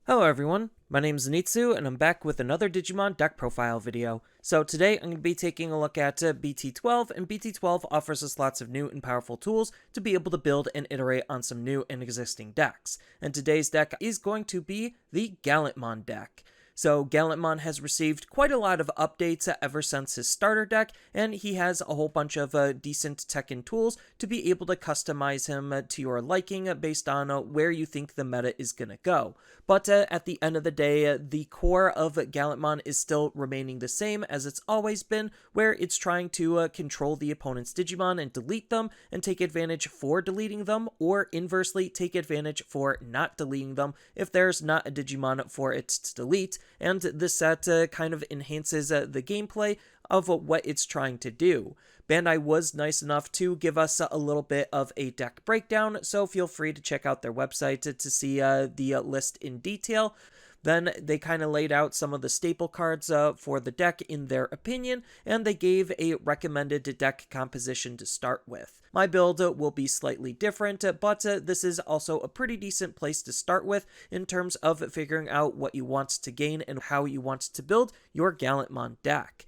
Hello everyone, my name is Zenitsu and I'm back with another Digimon deck profile video. So today I'm going to be taking a look at BT12, and BT12 offers us lots of new and powerful tools to be able to build and iterate on some new and existing decks. And today's deck is going to be the Gallantmon deck. So Gallantmon has received quite a lot of updates ever since his starter deck, and he has a whole bunch of decent tech and tools to be able to customize him to your liking based on where you think the meta is going to go. But at the end of the day, the core of Gallantmon is still remaining the same as it's always been, where it's trying to control the opponent's Digimon and delete them, and take advantage for deleting them, or inversely take advantage for not deleting them if there's not a Digimon for it to delete. And this set kind of enhances the gameplay of what it's trying to do. Bandai was nice enough to give us a little bit of a deck breakdown, so feel free to check out their website to see the list in detail. Then they kind of laid out some of the staple cards for the deck in their opinion, and they gave a recommended deck composition to start with. My build will be slightly different, but this is also a pretty decent place to start with in terms of figuring out what you want to gain and how you want to build your Gallantmon deck.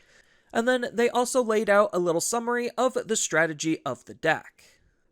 And then they also laid out a little summary of the strategy of the deck.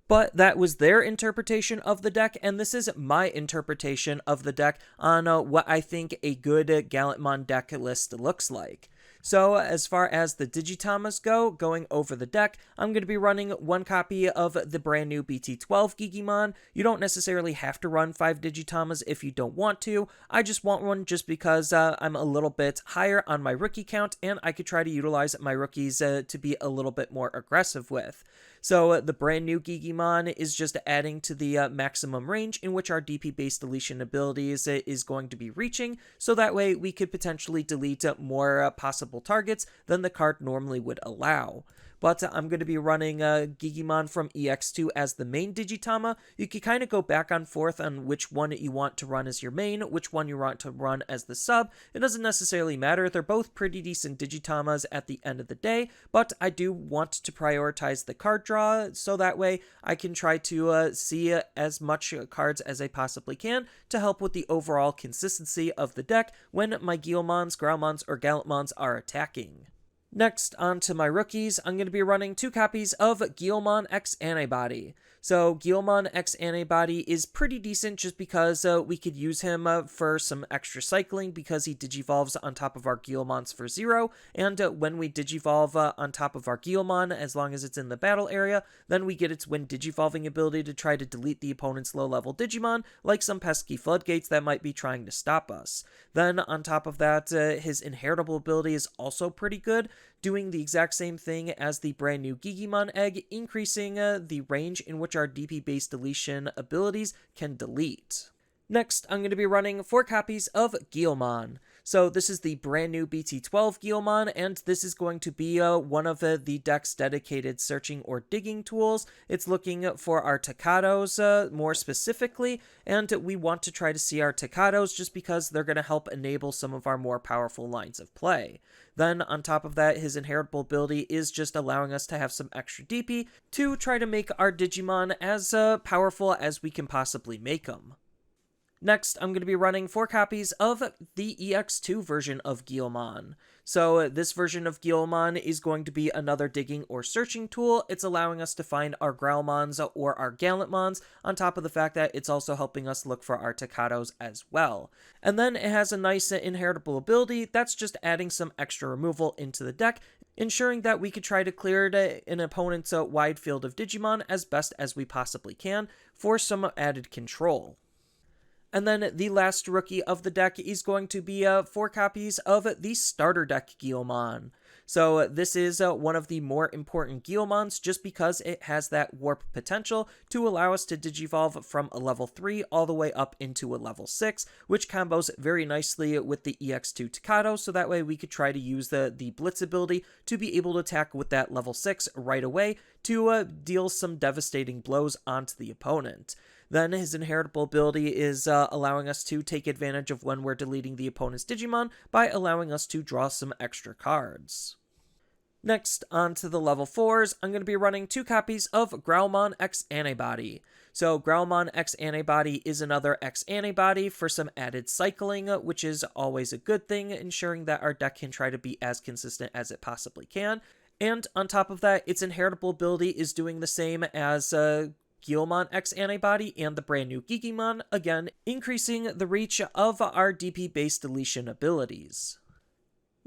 But that was their interpretation of the deck, and this is my interpretation of the deck on what I think a good Gallantmon deck list looks like. So as far as the Digitamas go, going over the deck, I'm going to be running one copy of the brand new BT12 Gigimon. You don't necessarily have to run 5 Digitamas if you don't want to. I just want one just because I'm a little bit higher on my rookie count, and I could try to utilize my rookies to be a little bit more aggressive with. So the brand new Gigimon is just adding to the maximum range in which our DP-based deletion abilities is going to be reaching, so that way we could potentially delete more possible targets than the card normally would allow. But I'm going to be running Gigimon from EX2 as the main Digitama. You can kind of go back and forth on which one you want to run as your main, which one you want to run as the sub. It doesn't necessarily matter. They're both pretty decent Digitamas at the end of the day, but I do want to prioritize the card draw, so that way I can try to see as much cards as I possibly can to help with the overall consistency of the deck when my Guilmons, Growlmons, or Gallantmons are attacking. Next, on to my rookies, I'm going to be running 2 copies of Guilmon X Antibody. So Guilmon X Antibody is pretty decent just because we could use him for some extra cycling because he digivolves on top of our Guilmons for 0, and when we digivolve on top of our Guilmon, as long as it's in the battle area, then we get its when digivolving ability to try to delete the opponent's low-level Digimon, like some pesky floodgates that might be trying to stop us. Then on top of that, his inheritable ability is also pretty good, doing the exact same thing as the brand new Gigimon egg, increasing the range in which our DP-based deletion abilities can delete. Next, I'm going to be running 4 copies of Guilmon. So this is the brand new BT12 Guilmon, and this is going to be one of the deck's dedicated searching or digging tools. It's looking for our Takatos more specifically, and we want to try to see our Takatos just because they're going to help enable some of our more powerful lines of play. Then on top of that, his inheritable ability is just allowing us to have some extra DP to try to make our Digimon as powerful as we can possibly make them. Next, I'm going to be running 4 copies of the EX2 version of Guilmon. So this version of Guilmon is going to be another digging or searching tool. It's allowing us to find our Growlmons or our Gallantmons, on top of the fact that it's also helping us look for our Takatos as well. And then it has a nice inheritable ability that's just adding some extra removal into the deck, ensuring that we could try to clear an opponent's wide field of Digimon as best as we possibly can for some added control. And then the last rookie of the deck is going to be 4 copies of the starter deck Guilmon. So this is one of the more important Guilmons just because it has that warp potential to allow us to digivolve from a level 3 all the way up into a level 6, which combos very nicely with the EX2 Takato, so that way we could try to use the Blitz ability to be able to attack with that level 6 right away to deal some devastating blows onto the opponent. Then his inheritable ability is allowing us to take advantage of when we're deleting the opponent's Digimon by allowing us to draw some extra cards. Next, on to the level 4s, I'm going to be running 2 copies of Growlmon X Antibody. So Growlmon X Antibody is another X Antibody for some added cycling, which is always a good thing, ensuring that our deck can try to be as consistent as it possibly can. And on top of that, its inheritable ability is doing the same as Guilmon X Antibody and the brand new Gigimon, again, increasing the reach of our DP-based deletion abilities.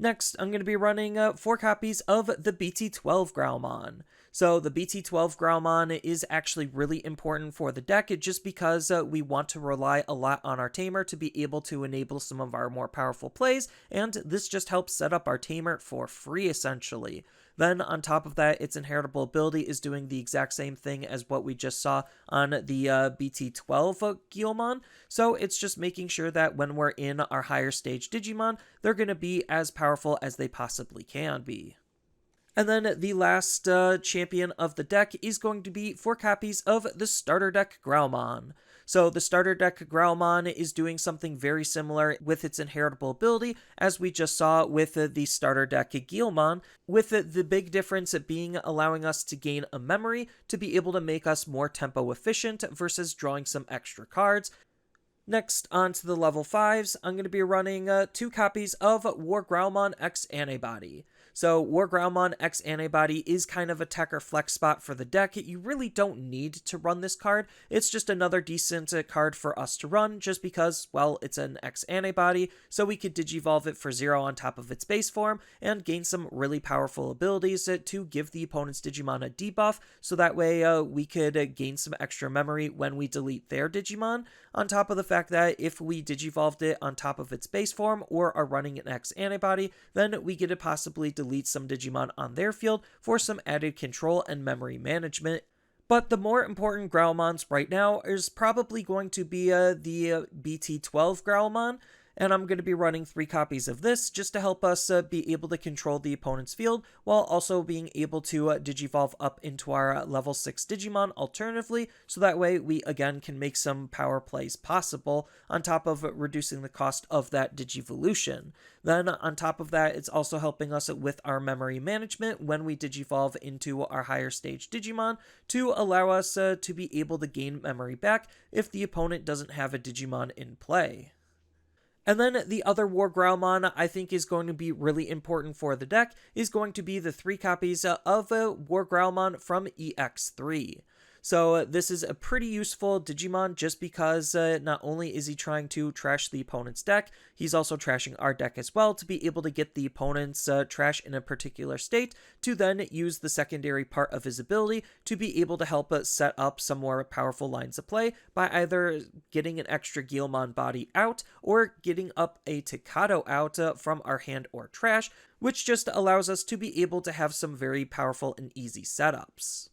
Next, I'm going to be running 4 copies of the BT12 Growlmon. So the BT12 Growlmon is actually really important for the deck just because we want to rely a lot on our Tamer to be able to enable some of our more powerful plays, and this just helps set up our Tamer for free essentially. Then on top of that, its inheritable ability is doing the exact same thing as what we just saw on the BT12 Guilmon. So it's just making sure that when we're in our higher stage Digimon, they're going to be as powerful as they possibly can be. And then the last champion of the deck is going to be 4 copies of the starter deck Growlmon. So the starter deck Growlmon is doing something very similar with its inheritable ability as we just saw with the starter deck Guilmon, with the big difference being allowing us to gain a memory to be able to make us more tempo efficient versus drawing some extra cards. Next, on to the level 5s, I'm going to be running 2 copies of WarGrowlmon X Antibody. So WarGrowlmon X Antibody is kind of a tech or flex spot for the deck. You really don't need to run this card. It's just another decent card for us to run just because, well, it's an X Antibody, so we could Digivolve it for 0 on top of its base form and gain some really powerful abilities to give the opponent's Digimon a debuff, so that way we could gain some extra memory when we delete their Digimon, on top of the fact that if we Digivolved it on top of its base form or are running an X Antibody, then we get to possibly delete some Digimon on their field for some added control and memory management. But the more important Growlmons right now is probably going to be the BT12 Growlmon, and I'm going to be running 3 copies of this just to help us be able to control the opponent's field while also being able to Digivolve up into our level 6 Digimon alternatively, so that way we again can make some power plays possible on top of reducing the cost of that Digivolution. Then on top of that, it's also helping us with our memory management when we Digivolve into our higher stage Digimon to allow us to be able to gain memory back if the opponent doesn't have a Digimon in play. And then the other WarGrowlmon I think is going to be really important for the deck is going to be the 3 copies of WarGrowlmon from EX3. So this is a pretty useful Digimon just because not only is he trying to trash the opponent's deck, he's also trashing our deck as well to be able to get the opponent's trash in a particular state to then use the secondary part of his ability to be able to help set up some more powerful lines of play by either getting an extra Guilmon body out or getting up a Takato out from our hand or trash, which just allows us to be able to have some very powerful and easy setups.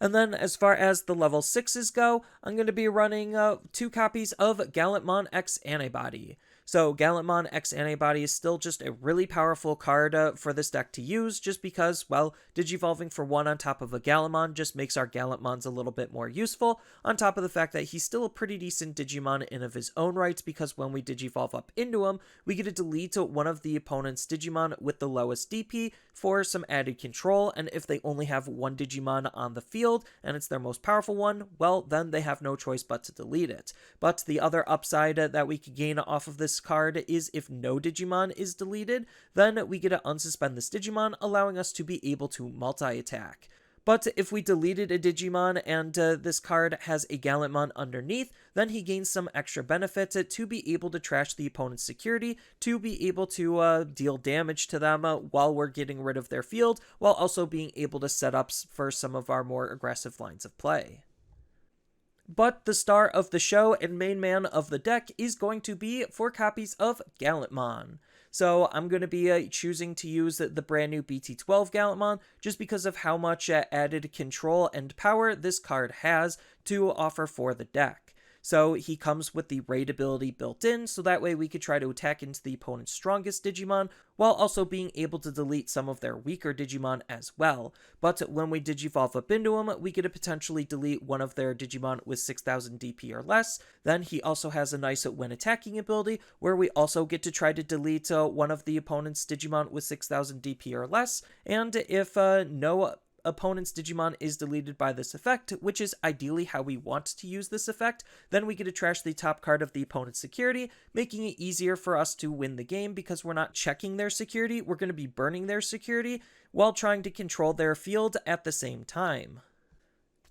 And then as far as the level 6s go, I'm going to be running 2 copies of Gallantmon X Antibody. So Gallantmon X Antibody is still just a really powerful card for this deck to use just because, well, Digivolving for 1 on top of a Gallantmon just makes our Gallantmons a little bit more useful, on top of the fact that he's still a pretty decent Digimon in of his own rights because when we Digivolve up into him, we get to delete one of the opponent's Digimon with the lowest DP for some added control, and if they only have 1 Digimon on the field and it's their most powerful one, well, then they have no choice but to delete it. But the other upside that we could gain off of this card is if no Digimon is deleted, then we get to unsuspend this Digimon, allowing us to be able to multi-attack. But if we deleted a Digimon and this card has a Gallantmon underneath, then he gains some extra benefit to be able to trash the opponent's security, to be able to deal damage to them while we're getting rid of their field, while also being able to set up for some of our more aggressive lines of play. But the star of the show and main man of the deck is going to be 4 copies of Gallantmon. So I'm going to be choosing to use the brand new BT12 Gallantmon just because of how much added control and power this card has to offer for the deck. So he comes with the raid ability built in, so that way we could try to attack into the opponent's strongest Digimon, while also being able to delete some of their weaker Digimon as well. But when we Digivolve up into him, we get to potentially delete one of their Digimon with 6000 DP or less. Then he also has a nice when attacking ability, where we also get to try to delete one of the opponent's Digimon with 6000 DP or less, and if no opponent's Digimon is deleted by this effect, which is ideally how we want to use this effect, then we get to trash the top card of the opponent's security, making it easier for us to win the game because we're not checking their security, we're going to be burning their security while trying to control their field at the same time.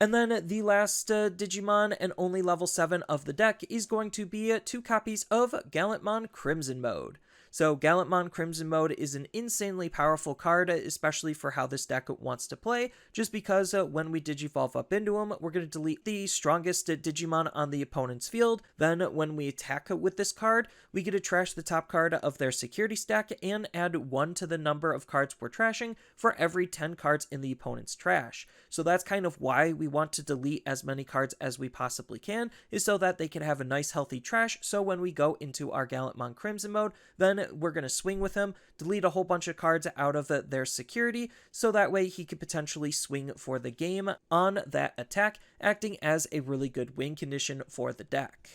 And then the last Digimon and only level 7 of the deck is going to be 2 copies of Gallantmon Crimson Mode. So Gallantmon Crimson Mode is an insanely powerful card, especially for how this deck wants to play, just because when we Digivolve up into him, we're going to delete the strongest Digimon on the opponent's field. Then when we attack with this card, we get to trash the top card of their security stack and add 1 to the number of cards we're trashing for every 10 cards in the opponent's trash. So that's kind of why we want to delete as many cards as we possibly can, is so that they can have a nice healthy trash, so when we go into our Gallantmon Crimson Mode, then we're going to swing with him, delete a whole bunch of cards out of their security, so that way he could potentially swing for the game on that attack, acting as a really good win condition for the deck.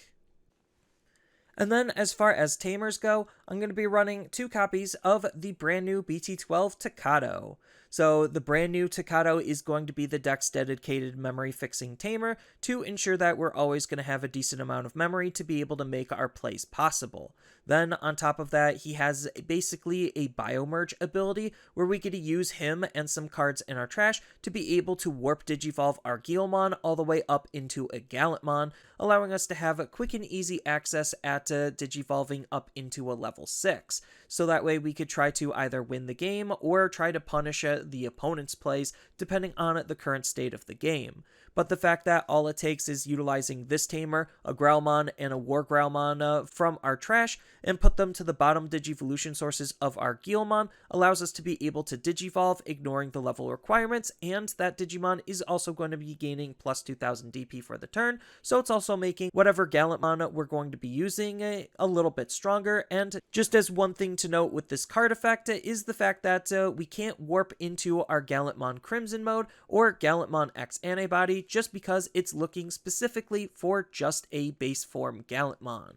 And then as far as tamers go, I'm going to be running 2 copies of the brand new BT12 Takato. So the brand new Takato is going to be the deck's dedicated memory fixing tamer to ensure that we're always going to have a decent amount of memory to be able to make our plays possible. Then on top of that, he has basically a biomerge ability where we get to use him and some cards in our trash to be able to warp Digivolve our Guilmon all the way up into a Gallantmon, allowing us to have a quick and easy access at Digivolving up into a level 6. So that way we could try to either win the game or try to punish the opponent's plays depending on the current state of the game. But the fact that all it takes is utilizing this tamer, a Growlmon, and a WarGrowlmon from our trash, and put them to the bottom Digivolution sources of our Guilmon, allows us to be able to Digivolve, ignoring the level requirements, and that Digimon is also going to be gaining plus 2000 DP for the turn, so it's also making whatever Gallantmon we're going to be using a little bit stronger. And just as one thing to note with this card effect is the fact that we can't warp into our Gallantmon Crimson Mode or Gallantmon X Antibody, just because it's looking specifically for just a base form Gallantmon.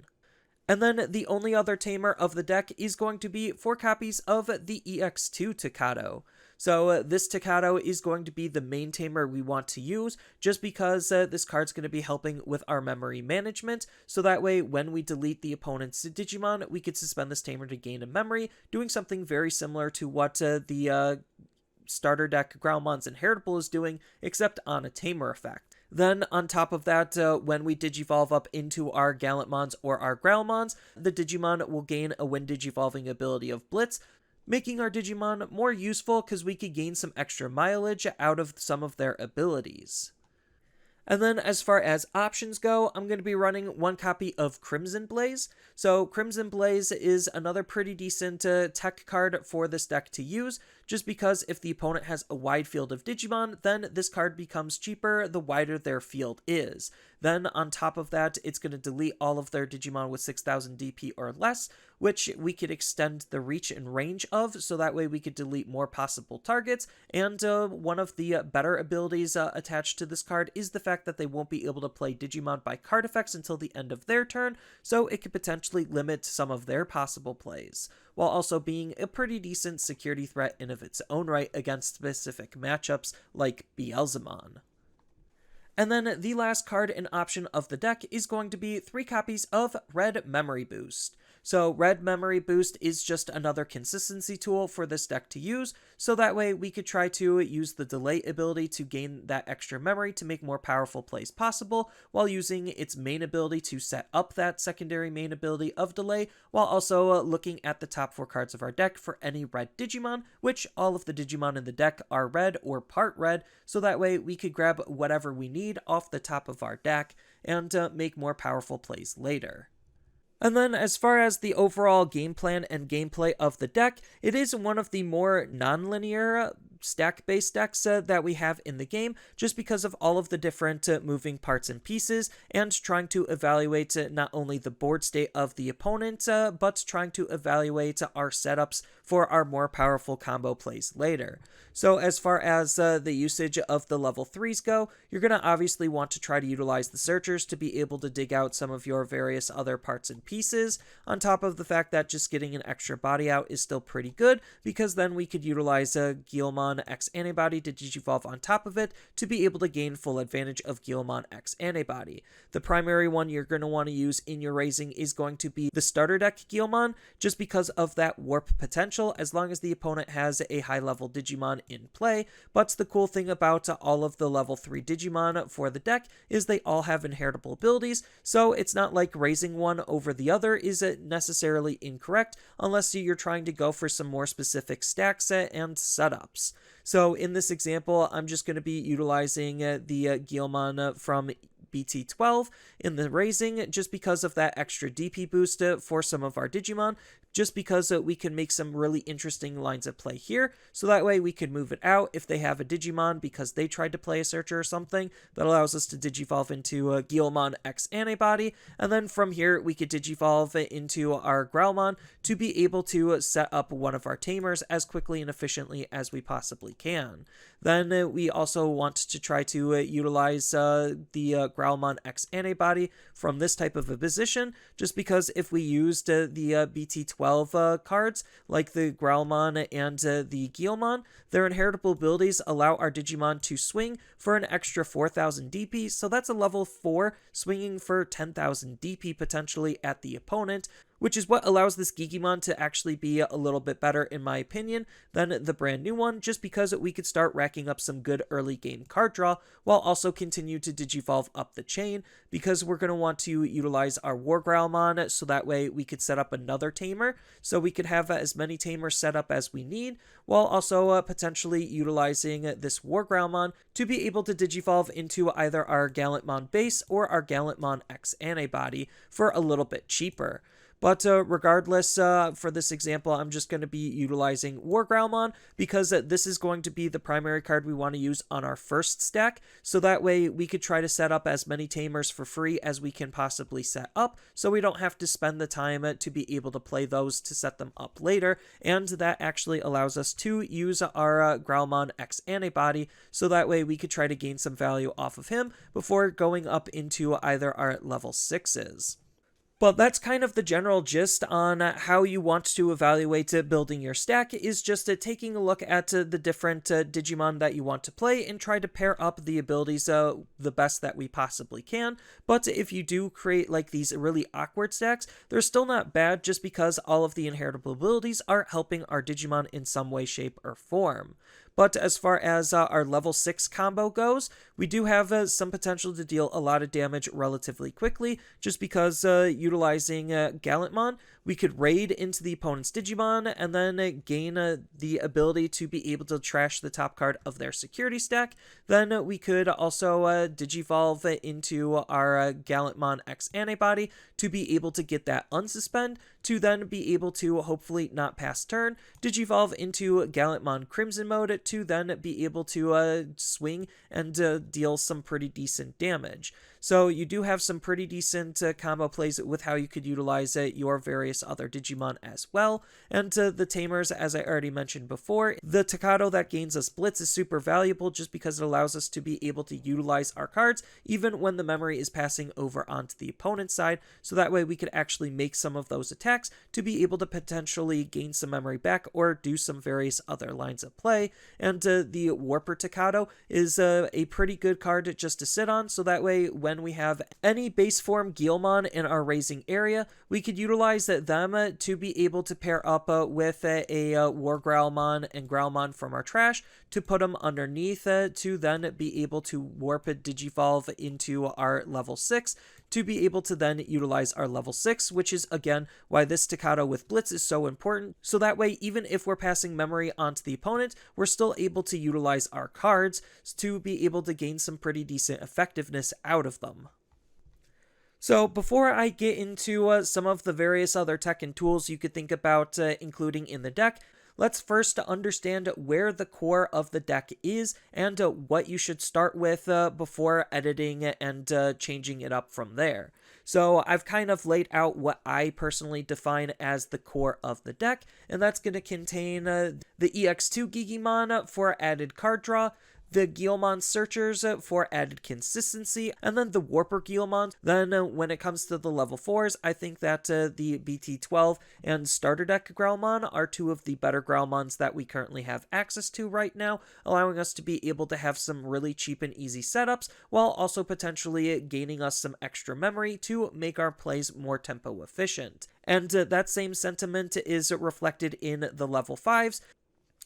And then the only other tamer of the deck is going to be 4 copies of the EX2 Takato. So this Takato is going to be the main tamer we want to use, just because this card's going to be helping with our memory management, so that way when we delete the opponent's Digimon, we could suspend this tamer to gain a memory, doing something very similar to what the starter deck Growlmon's Inheritable is doing, except on a tamer effect. Then, on top of that, when we Digivolve up into our Gallantmons or our Growlmons, the Digimon will gain a when Digivolving ability of Blitz, making our Digimon more useful because we could gain some extra mileage out of some of their abilities. And then as far as options go, I'm going to be running 1 copy of Crimson Blaze. So Crimson Blaze is another pretty decent tech card for this deck to use, just because if the opponent has a wide field of Digimon, then this card becomes cheaper the wider their field is. Then on top of that, it's going to delete all of their Digimon with 6000 DP or less, which we could extend the reach and range of, so that way we could delete more possible targets. And one of the better abilities attached to this card is the fact that they won't be able to play Digimon by card effects until the end of their turn, so it could potentially limit some of their possible plays, while also being a pretty decent security threat in of its own right against specific matchups like Beelzemon. And then the last card and option of the deck is going to be 3 copies of Red Memory Boost. So Red Memory Boost is just another consistency tool for this deck to use, so that way we could try to use the delay ability to gain that extra memory to make more powerful plays possible, while using its main ability to set up that secondary main ability of delay, while also looking at the top 4 cards of our deck for any red Digimon, which all of the Digimon in the deck are red or part red, so that way we could grab whatever we need off the top of our deck and make more powerful plays later. And then as far as the overall game plan and gameplay of the deck, it is one of the more non-linear stack-based decks that we have in the game, just because of all of the different moving parts and pieces, and trying to evaluate not only the board state of the opponent, but trying to evaluate our setups for our more powerful combo plays later. So as far as the usage of the level 3s go, you're going to obviously want to try to utilize the searchers to be able to dig out some of your various other parts and pieces, on top of the fact that just getting an extra body out is still pretty good, because then we could utilize a Guilmon X Antibody to Digivolve on top of it to be able to gain full advantage of Guilmon X Antibody. The primary one you're going to want to use in your raising is going to be the starter deck Guilmon, just because of that warp potential, as long as the opponent has a high level Digimon in play. But the cool thing about all of the level 3 Digimon for the deck is they all have inheritable abilities, so it's not like raising one over the other is necessarily incorrect unless you're trying to go for some more specific stacks and setups. So in this example, I'm just going to be utilizing the Guilmon from BT12 in the raising, just because of that extra DP boost for some of our Digimon, just because we can make some really interesting lines of play here, so that way we can move it out if they have a Digimon because they tried to play a searcher or something. That allows us to Digivolve into a Guilmon X Antibody, and then from here we could Digivolve into our Growlmon to be able to set up one of our tamers as quickly and efficiently as we possibly can. Then we also want to try to utilize the Growlmon X Antibody from this type of a position, just because if we used the BT12 cards, like the Growlmon and the Guilmon, their inheritable abilities allow our Digimon to swing for an extra 4,000 DP, so that's a level 4 swinging for 10,000 DP potentially at the opponent, which is what allows this Gigimon to actually be a little bit better, in my opinion, than the brand new one, just because we could start racking up some good early game card draw, while also continue to Digivolve up the chain, because we're going to want to utilize our WarGrowlmon, so that way we could set up another tamer, so we could have as many tamers set up as we need, while also potentially utilizing this WarGrowlmon to be able to Digivolve into either our Gallantmon base or our Gallantmon X Antibody for a little bit cheaper. But regardless, for this example, I'm just going to be utilizing WarGrowlmon, because this is going to be the primary card we want to use on our first stack, so that way we could try to set up as many tamers for free as we can possibly set up, so we don't have to spend the time to be able to play those to set them up later, and that actually allows us to use our Growlmon X Antibody, so that way we could try to gain some value off of him before going up into either our level 6s. But that's kind of the general gist on how you want to evaluate building your stack, is just taking a look at the different Digimon that you want to play and try to pair up the abilities the best that we possibly can. But if you do create like these really awkward stacks, they're still not bad, just because all of the inheritable abilities are helping our Digimon in some way, shape, or form. But as far as our level 6 combo goes, we do have some potential to deal a lot of damage relatively quickly, just because utilizing Gallantmon, we could raid into the opponent's Digimon and then gain the ability to be able to trash the top card of their security stack. Then we could also Digivolve into our Gallantmon X Antibody to be able to get that unsuspend, to then be able to hopefully not pass turn, Digivolve into Gallantmon Crimson mode to then be able to swing and deal some pretty decent damage. So you do have some pretty decent combo plays with how you could utilize your various other Digimon as well. And the tamers, as I already mentioned before, the Takato that gains us Blitz is super valuable, just because it allows us to be able to utilize our cards even when the memory is passing over onto the opponent's side, so that way we could actually make some of those attacks to be able to potentially gain some memory back or do some various other lines of play. And the Warper Takato is a pretty good card just to sit on, so that way when we have any base form Guilmon in our raising area, we could utilize them to be able to pair up with a WarGrowlmon and Growlmon from our trash to put them underneath to then be able to warp Digivolve into our level 6 to be able to then utilize our level 6, which is again why this Takato with Blitz is so important, so that way even if we're passing memory onto the opponent, we're still able to utilize our cards to be able to gain some pretty decent effectiveness out of them. So before I get into some of the various other tech and tools you could think about including in the deck, let's first understand where the core of the deck is and what you should start with before editing and changing it up from there. So I've kind of laid out what I personally define as the core of the deck, and that's going to contain the EX2 Gigimon for added card draw, the Guilmon Searchers for added consistency, and then the Warper Guilmon. Then when it comes to the level 4s, I think that the BT12 and Starter Deck Growlmon are two of the better Growlmons that we currently have access to right now, allowing us to be able to have some really cheap and easy setups, while also potentially gaining us some extra memory to make our plays more tempo efficient. And that same sentiment is reflected in the level 5s.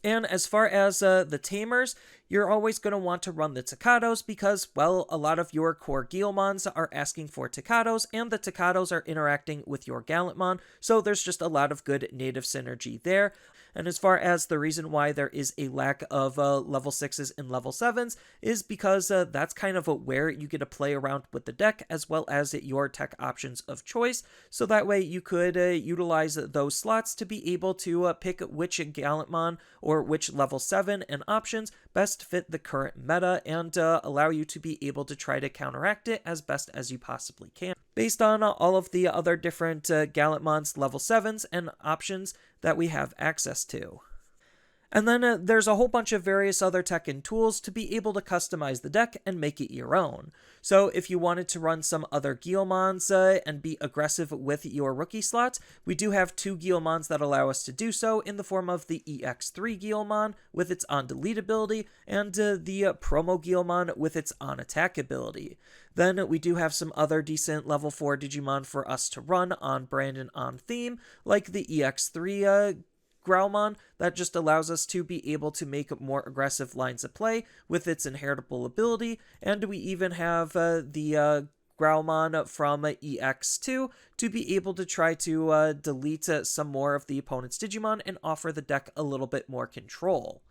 And as far as the tamers, you're always going to want to run the Takatos because, well, a lot of your core Guilmons are asking for Takatos, and the Takatos are interacting with your Gallantmon, so there's just a lot of good native synergy there. And as far as the reason why there is a lack of level 6s and level 7s is because that's kind of where you get to play around with the deck as well as your tech options of choice. So that way you could utilize those slots to be able to pick which Gallantmon or which level 7 and options best fit the current meta and allow you to be able to try to counteract it as best as you possibly can. Based on all of the other different Gallantmon's level 7s and options that we have access to. And then there's a whole bunch of various other tech and tools to be able to customize the deck and make it your own. So if you wanted to run some other Guilmons and be aggressive with your rookie slots, we do have two Guilmons that allow us to do so in the form of the EX3 Guilmon with its on-delete ability and the Promo Guilmon with its on-attack ability. Then we do have some other decent level 4 Digimon for us to run on brand and on theme, like the EX3 Growlmon that just allows us to be able to make more aggressive lines of play with its inheritable ability, and we even have the Growlmon from EX2 to be able to try to delete some more of the opponent's Digimon and offer the deck a little bit more control.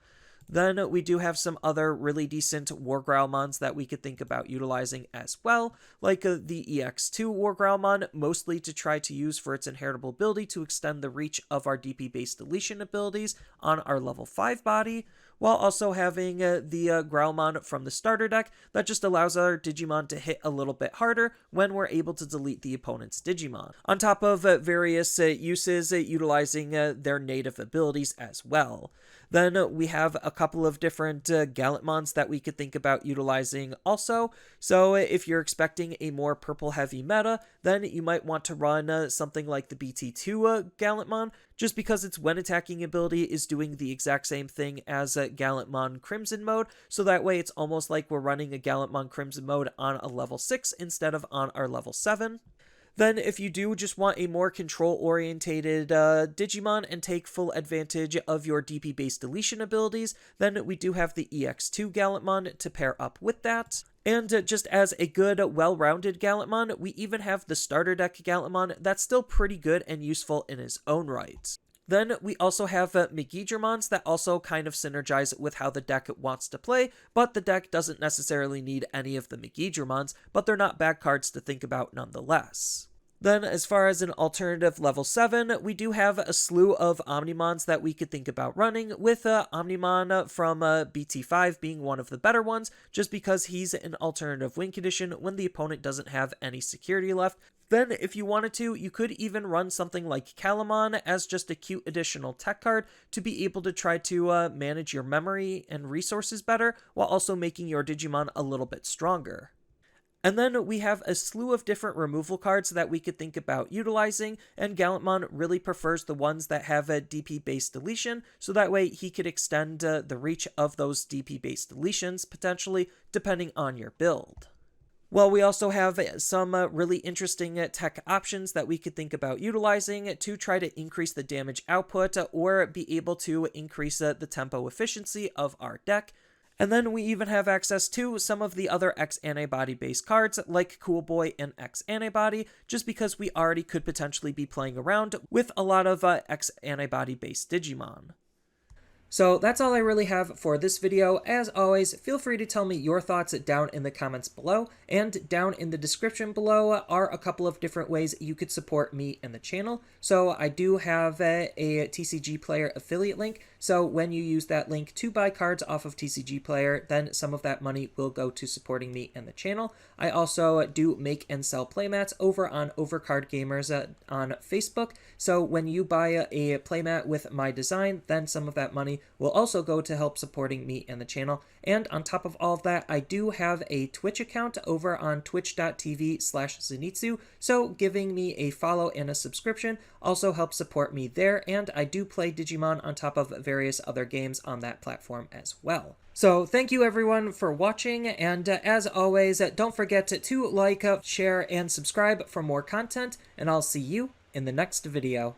Then we do have some other really decent WarGrowlmons that we could think about utilizing as well, like the EX2 WarGrowlmon, mostly to try to use for its inheritable ability to extend the reach of our DP-based deletion abilities on our level 5 body, while also having the Growlmon from the starter deck that just allows our Digimon to hit a little bit harder when we're able to delete the opponent's Digimon, on top of various uses utilizing their native abilities as well. Then we have a couple of different Gallantmons that we could think about utilizing also. So if you're expecting a more purple-heavy meta, then you might want to run something like the BT2 Gallantmon, just because its when attacking ability is doing the exact same thing as Gallantmon Crimson mode, so that way it's almost like we're running a Gallantmon Crimson mode on a level 6 instead of on our level 7. Then if you do just want a more control-orientated Digimon and take full advantage of your DP-based deletion abilities, then we do have the EX2 Gallantmon to pair up with that. And just as a good, well-rounded Gallantmon, we even have the starter deck Gallantmon that's still pretty good and useful in his own right. Then we also have Megidramons that also kind of synergize with how the deck wants to play, but the deck doesn't necessarily need any of the Megidramons, but they're not bad cards to think about nonetheless. Then, as far as an alternative level 7, we do have a slew of Omnimons that we could think about running, with Omnimon from BT5 being one of the better ones, just because he's an alternative win condition when the opponent doesn't have any security left. Then, if you wanted to, you could even run something like Gallantmon as just a cute additional tech card to be able to try to manage your memory and resources better, while also making your Digimon a little bit stronger. And then we have a slew of different removal cards that we could think about utilizing, and Gallantmon really prefers the ones that have a DP-based deletion, so that way he could extend the reach of those DP-based deletions, potentially, depending on your build. Well, we also have some really interesting tech options that we could think about utilizing to try to increase the damage output or be able to increase the tempo efficiency of our deck. And then we even have access to some of the other X-Antibody based cards like Cool Boy and X-Antibody, just because we already could potentially be playing around with a lot of X-Antibody based Digimon. So that's all I really have for this video. As always, feel free to tell me your thoughts down in the comments below, and down in the description below are a couple of different ways you could support me and the channel. So I do have a TCG Player affiliate link, so when you use that link to buy cards off of TCG Player, then some of that money will go to supporting me and the channel. I also do make and sell playmats over on Overcard Gamers on Facebook, so when you buy a playmat with my design, then some of that money will also go to help supporting me and the channel. And on top of all of that, I do have a Twitch account over on twitch.tv/Zenitsu, so giving me a follow and a subscription also helps support me there, and I do play Digimon on top of various other games on that platform as well. So thank you everyone for watching, and as always, don't forget to like, share, and subscribe for more content, and I'll see you in the next video.